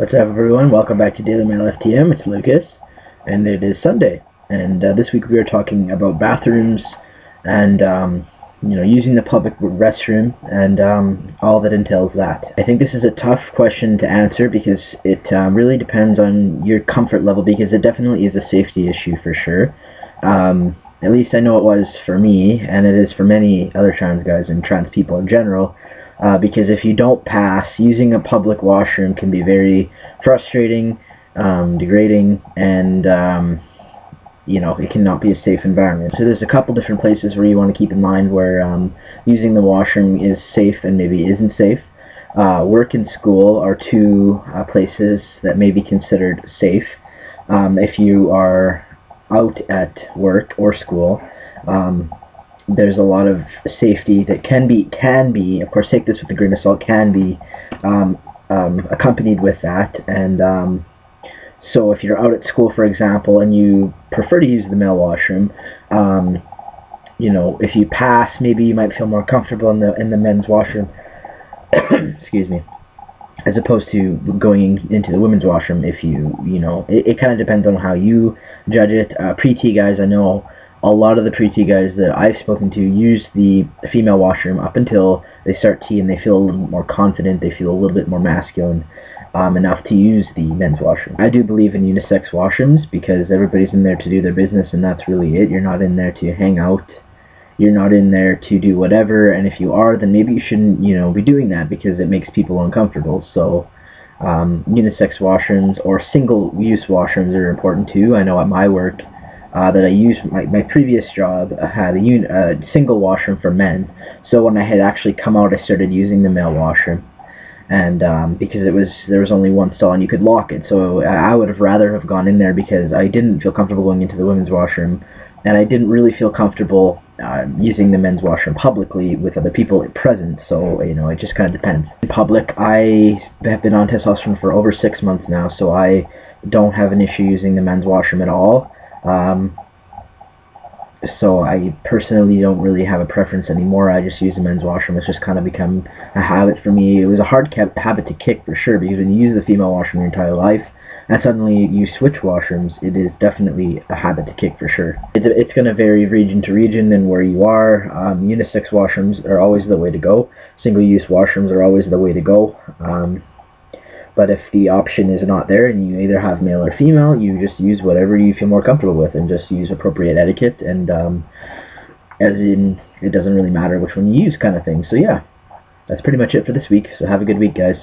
What's up, everyone? Welcome back to Daily Mail FTM. It's Lucas, and it is Sunday. And this week we are talking about bathrooms and using the public restroom and all that entails that. I think this is a tough question to answer because it really depends on your comfort level, because it definitely is a safety issue for sure. At least I know it was for me, and it is for many other trans guys and trans people in general. Because if you don't pass, using a public washroom can be very frustrating, degrading, and it cannot be a safe environment. So there's a couple different places where you want to keep in mind where using the washroom is safe and maybe isn't safe. Work and school are two places that may be considered safe. If you are out at work or school, there's a lot of safety that can be, of course, take this with a grain of salt, can be accompanied with that. And so if you're out at school, for example, and you prefer to use the male washroom, if you pass, maybe you might feel more comfortable in the men's washroom excuse me, as opposed to going into the women's washroom. If it kind of depends on how you judge it. Pre-T guys, I know a lot of the pre-T guys that I've spoken to use the female washroom up until they start T, and they feel a little more confident, they feel a little bit more masculine enough to use the men's washroom. I do believe in unisex washrooms because everybody's in there to do their business, and that's really it. You're not in there to hang out. You're not in there to do whatever, and if you are, then maybe you shouldn't be doing that because it makes people uncomfortable. So unisex washrooms or single-use washrooms are important too. I know at my work that I used, my previous job had a single washroom for men. So when I had actually come out, I started using the male washroom, and because there was only one stall and you could lock it. So I would have rather have gone in there because I didn't feel comfortable going into the women's washroom, and I didn't really feel comfortable using the men's washroom publicly with other people present. So it just kind of depends. In public, I have been on testosterone for over 6 months now, so I don't have an issue using the men's washroom at all. So I personally don't really have a preference anymore. I just use the men's washroom. It's just kind of become a habit for me. It was a hard habit to kick for sure, because when you use the female washroom your entire life and suddenly you switch washrooms, it is definitely a habit to kick for sure. It's going to vary region to region and where you are. Unisex washrooms are always the way to go. Single-use washrooms are always the way to go. But if the option is not there and you either have male or female, you just use whatever you feel more comfortable with and just use appropriate etiquette, and as in, it doesn't really matter which one you use kind of thing. So yeah, that's pretty much it for this week. So have a good week, guys.